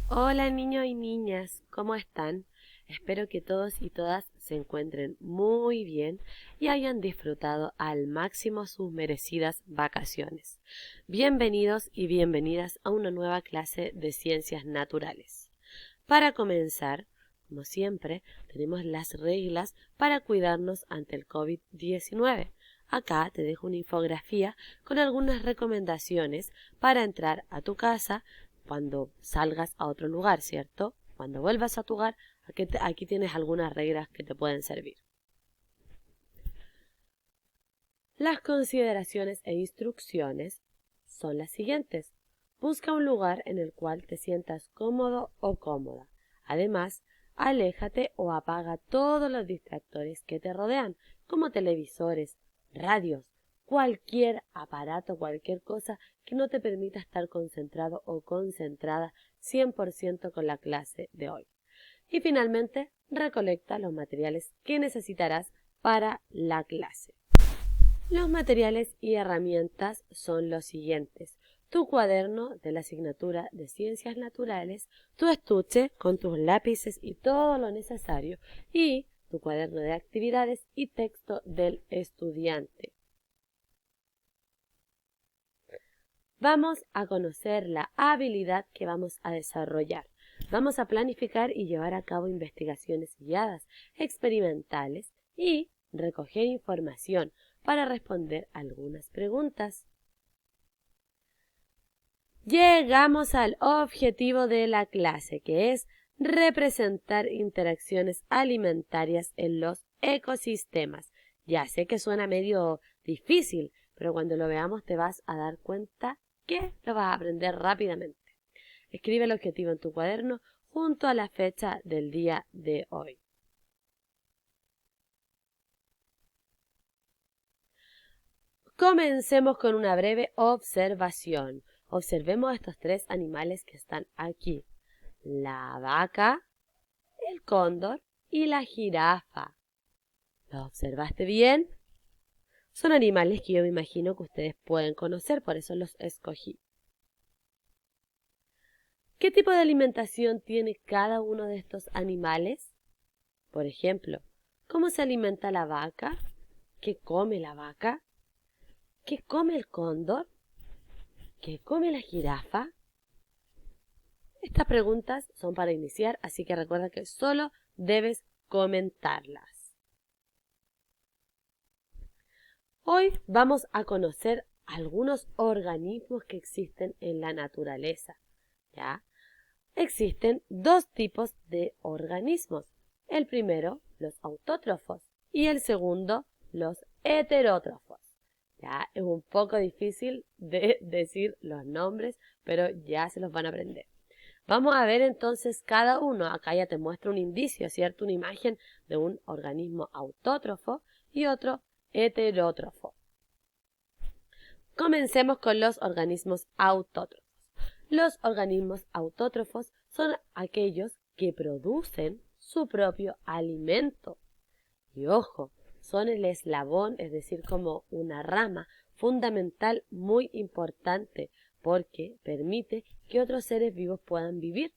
Hola niños y niñas, ¿cómo están? Espero que todos y todas se encuentren muy bien y hayan disfrutado al máximo sus merecidas vacaciones. Bienvenidos y bienvenidas a una nueva clase de ciencias naturales. Para comenzar, como siempre, tenemos las reglas para cuidarnos ante el COVID-19. Acá te dejo una infografía con algunas recomendaciones para entrar a tu casa cuando salgas a otro lugar, ¿cierto? Cuando vuelvas a tu hogar, aquí tienes algunas reglas que te pueden servir. Las consideraciones e instrucciones son las siguientes. Busca un lugar en el cual te sientas cómodo o cómoda. Además, aléjate o apaga todos los distractores que te rodean, como televisores, radios, cualquier aparato, cualquier cosa que no te permita estar concentrado o concentrada 100% con la clase de hoy. Y finalmente, recolecta los materiales que necesitarás para la clase. Los materiales y herramientas son los siguientes. Tu cuaderno de la asignatura de Ciencias Naturales, tu estuche con tus lápices y todo lo necesario y tu cuaderno de actividades y texto del estudiante. Vamos a conocer la habilidad que vamos a desarrollar. Vamos a planificar y llevar a cabo investigaciones guiadas, experimentales y recoger información para responder algunas preguntas. Llegamos al objetivo de la clase, que es representar interacciones alimentarias en los ecosistemas. Ya sé que suena medio difícil, pero cuando lo veamos te vas a dar cuenta que lo vas a aprender rápidamente. Escribe el objetivo en tu cuaderno junto a la fecha del día de hoy. Comencemos con una breve observación. Observemos estos tres animales que están aquí. La vaca, el cóndor y la jirafa. ¿Los observaste bien? Son animales que yo me imagino que ustedes pueden conocer, por eso los escogí. ¿Qué tipo de alimentación tiene cada uno de estos animales? Por ejemplo, ¿cómo se alimenta la vaca? ¿Qué come la vaca? ¿Qué come el cóndor? ¿Qué come la jirafa? Estas preguntas son para iniciar, así que recuerda que solo debes comentarlas. Hoy vamos a conocer algunos organismos que existen en la naturaleza. ¿Ya? Existen dos tipos de organismos. El primero, los autótrofos, y el segundo, los heterótrofos. Ya es un poco difícil de decir los nombres, pero ya se los van a aprender. Vamos a ver entonces cada uno. Acá ya te muestro un indicio, ¿cierto? Una imagen de un organismo autótrofo y otro heterótrofo. Comencemos con los organismos autótrofos. Los organismos autótrofos son aquellos que producen su propio alimento. Y ojo, son el eslabón, es decir, como una rama fundamental muy importante porque permite que otros seres vivos puedan vivir.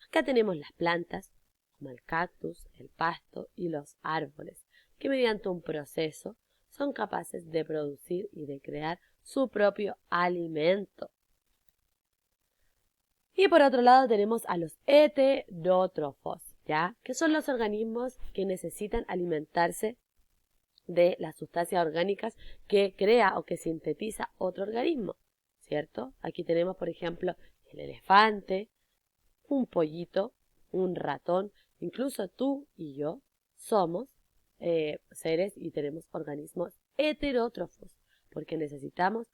Acá tenemos las plantas, como el cactus, el pasto y los árboles, que mediante un proceso son capaces de producir y de crear su propio alimento. Y por otro lado tenemos a los heterótrofos, ¿ya? Que son los organismos que necesitan alimentarse de las sustancias orgánicas que crea o que sintetiza otro organismo, ¿cierto? Aquí tenemos, por ejemplo, el elefante, un pollito, un ratón, incluso tú y yo somos seres y tenemos organismos heterótrofos, porque necesitamos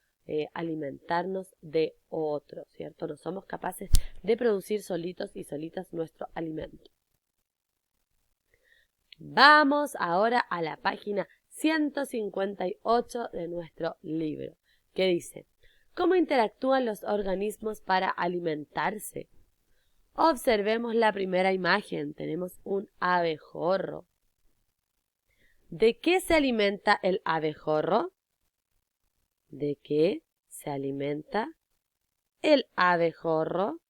alimentarnos de otros, ¿cierto? No somos capaces de producir solitos y solitas nuestro alimento. Vamos ahora a la página 158 de nuestro libro, que dice: ¿cómo interactúan los organismos para alimentarse? Observemos la primera imagen. Tenemos un abejorro. ¿De qué se alimenta el abejorro? ¿De qué se alimenta el abejorro?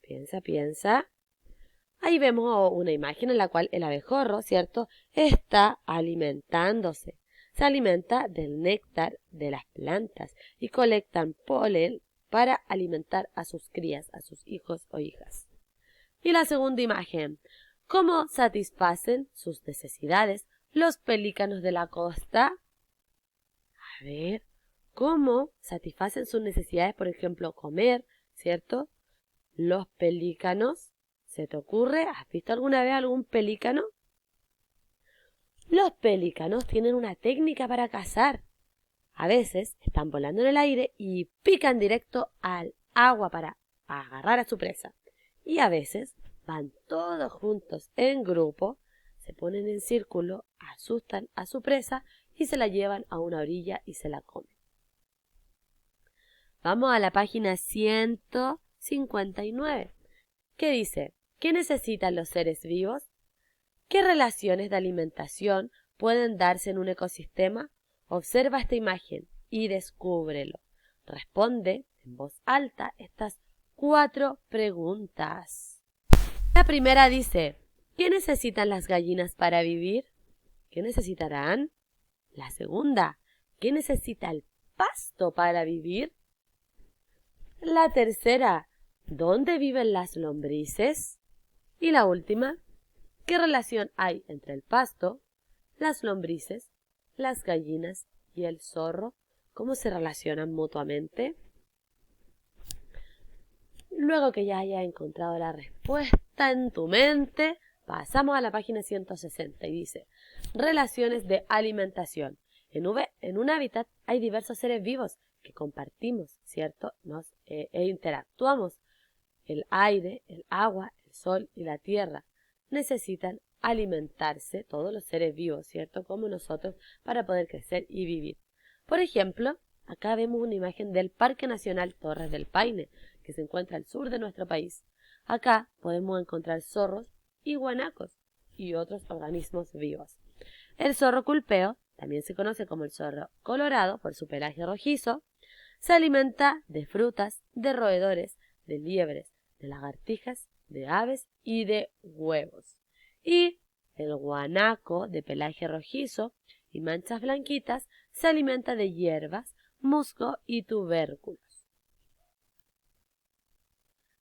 Piensa, piensa. Ahí vemos una imagen en la cual el abejorro, ¿cierto?, está alimentándose. Se alimenta del néctar de las plantas y colectan polen para alimentar a sus crías, a sus hijos o hijas. Y la segunda imagen, ¿cómo satisfacen sus necesidades los pelícanos de la costa? A ver, ¿cómo satisfacen sus necesidades? Por ejemplo, comer, ¿cierto? Los pelícanos. ¿Se te ocurre? ¿Has visto alguna vez algún pelícano? Los pelícanos tienen una técnica para cazar. A veces están volando en el aire y pican directo al agua para agarrar a su presa. Y a veces van todos juntos en grupo, se ponen en círculo, asustan a su presa y se la llevan a una orilla y se la comen. Vamos a la página 159. ¿Qué dice? ¿Qué necesitan los seres vivos? ¿Qué relaciones de alimentación pueden darse en un ecosistema? Observa esta imagen y descúbrelo. Responde en voz alta estas 4 preguntas. La primera dice, ¿qué necesitan las gallinas para vivir? ¿Qué necesitarán? La segunda, ¿qué necesita el pasto para vivir? La tercera, ¿dónde viven las lombrices? Y la última, ¿qué relación hay entre el pasto, las lombrices, las gallinas y el zorro? ¿Cómo se relacionan mutuamente? Luego que ya hayas encontrado la respuesta en tu mente, pasamos a la página 160 y dice, relaciones de alimentación. En un hábitat hay diversos seres vivos que compartimos, ¿cierto? E interactuamos. El aire, el agua, el sol y la tierra necesitan alimentarse, todos los seres vivos, ¿cierto?, como nosotros, para poder crecer y vivir. Por ejemplo, acá vemos una imagen del Parque Nacional Torres del Paine, que se encuentra al sur de nuestro país. Acá podemos encontrar zorros y guanacos y otros organismos vivos. El zorro culpeo, también se conoce como el zorro colorado por su pelaje rojizo, se alimenta de frutas, de roedores, de liebres, de lagartijas, de aves y de huevos. Y el guanaco, de pelaje rojizo y manchas blanquitas, se alimenta de hierbas, musgo y tubérculos.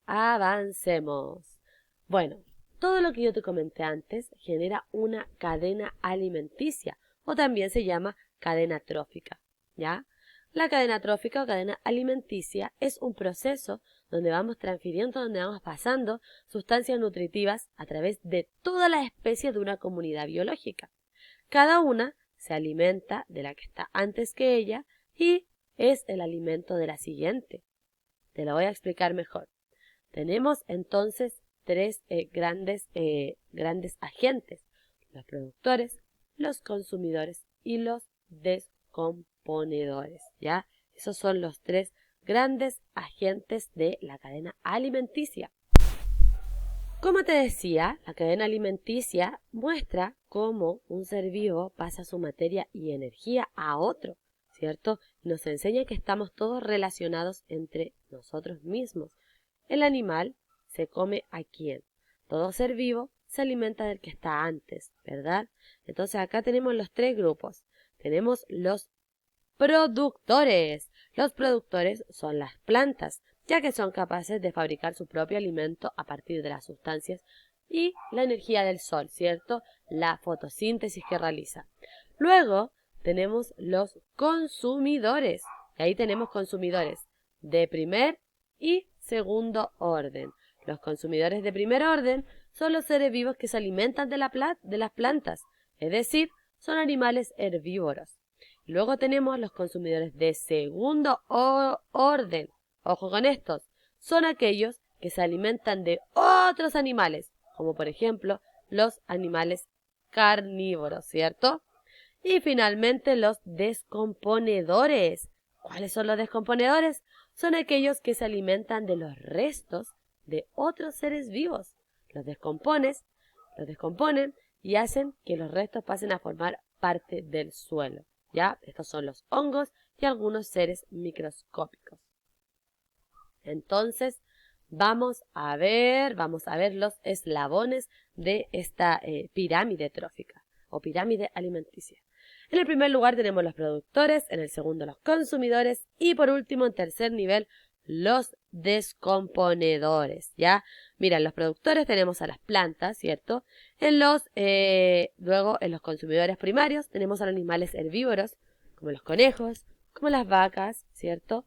Avancemos. Bueno, todo lo que yo te comenté antes genera una cadena alimenticia o también se llama cadena trófica, ¿ya? La cadena trófica o cadena alimenticia es un proceso donde vamos transfiriendo, donde vamos pasando sustancias nutritivas a través de todas las especies de una comunidad biológica. Cada una se alimenta de la que está antes que ella y es el alimento de la siguiente. Te lo voy a explicar mejor. Tenemos entonces 3 grandes agentes: los productores, los consumidores y los descomponedores, ¿ya? Esos son los 3 grandes agentes de la cadena alimenticia. Como te decía, la cadena alimenticia muestra cómo un ser vivo pasa su materia y energía a otro, ¿cierto? Nos enseña que estamos todos relacionados entre nosotros mismos. El animal se come a quién. Todo ser vivo se alimenta del que está antes, ¿verdad? Entonces acá tenemos los 3 grupos. Tenemos los productores. Los productores son las plantas, ya que son capaces de fabricar su propio alimento a partir de las sustancias y la energía del sol, ¿cierto? La fotosíntesis que realiza. Luego tenemos los consumidores. Y ahí tenemos consumidores de primer y segundo orden. Los consumidores de primer orden son los seres vivos que se alimentan de las plantas, es decir, son animales herbívoros. Luego tenemos los consumidores de segundo orden. Ojo con estos. Son aquellos que se alimentan de otros animales, como por ejemplo los animales carnívoros, ¿cierto? Y finalmente los descomponedores. ¿Cuáles son los descomponedores? Son aquellos que se alimentan de los restos de otros seres vivos. Los descomponen y hacen que los restos pasen a formar parte del suelo. ¿Ya? Estos son los hongos y algunos seres microscópicos. Entonces, vamos a ver los eslabones de esta pirámide trófica o pirámide alimenticia. En el primer lugar tenemos los productores, en el segundo los consumidores y por último en tercer nivel los descomponedores, ¿ya? Mira, en los productores tenemos a las plantas, ¿cierto? Luego en los consumidores primarios tenemos a los animales herbívoros, como los conejos, como las vacas, ¿cierto?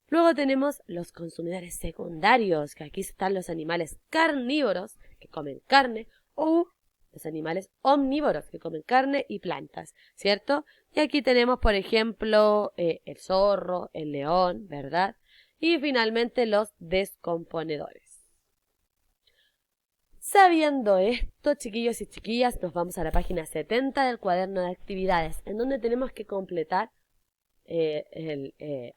Luego tenemos los consumidores secundarios, que aquí están los animales carnívoros, que comen carne, o los animales omnívoros, que comen carne y plantas, ¿cierto? Y aquí tenemos, por ejemplo, el zorro, el león, ¿verdad? Y finalmente los descomponedores. Sabiendo esto, chiquillos y chiquillas, nos vamos a la página 70 del cuaderno de actividades, en donde tenemos que completar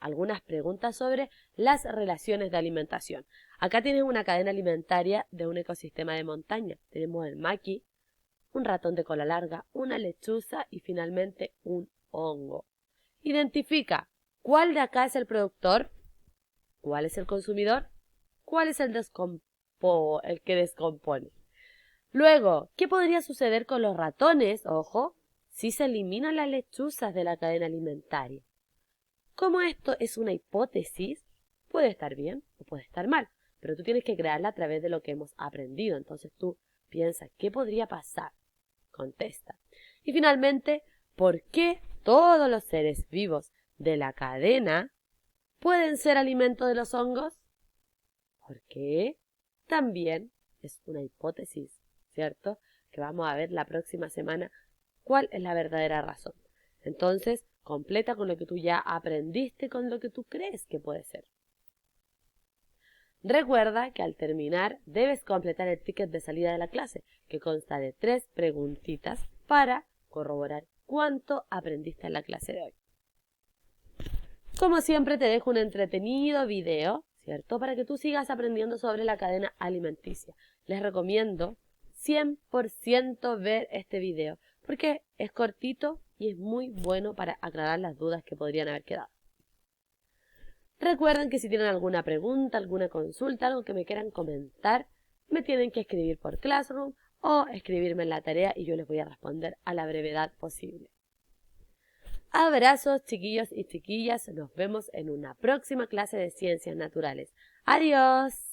algunas preguntas sobre las relaciones de alimentación. Acá tienes una cadena alimentaria de un ecosistema de montaña. Tenemos el maqui, un ratón de cola larga, una lechuza y finalmente un hongo. Identifica cuál de acá es el productor, cuál es el consumidor, cuál es el que descompone. Luego, ¿qué podría suceder con los ratones? Ojo, si se eliminan las lechuzas de la cadena alimentaria. Como esto es una hipótesis, puede estar bien o puede estar mal, pero tú tienes que crearla a través de lo que hemos aprendido. Entonces tú piensas, ¿qué podría pasar? Contesta. Y finalmente, ¿por qué todos los seres vivos de la cadena pueden ser alimento de los hongos? Porque también es una hipótesis, ¿cierto? Que vamos a ver la próxima semana cuál es la verdadera razón. Entonces, completa con lo que tú ya aprendiste, con lo que tú crees que puede ser. Recuerda que al terminar debes completar el ticket de salida de la clase, que consta de 3 preguntitas para corroborar cuánto aprendiste en la clase de hoy. Como siempre te dejo un entretenido video, ¿cierto? Para que tú sigas aprendiendo sobre la cadena alimenticia. Les recomiendo 100% ver este video, porque es cortito y es muy bueno para aclarar las dudas que podrían haber quedado. Recuerden que si tienen alguna pregunta, alguna consulta, algo que me quieran comentar, me tienen que escribir por Classroom o escribirme en la tarea y yo les voy a responder a la brevedad posible. Abrazos, chiquillos y chiquillas. Nos vemos en una próxima clase de Ciencias Naturales. ¡Adiós!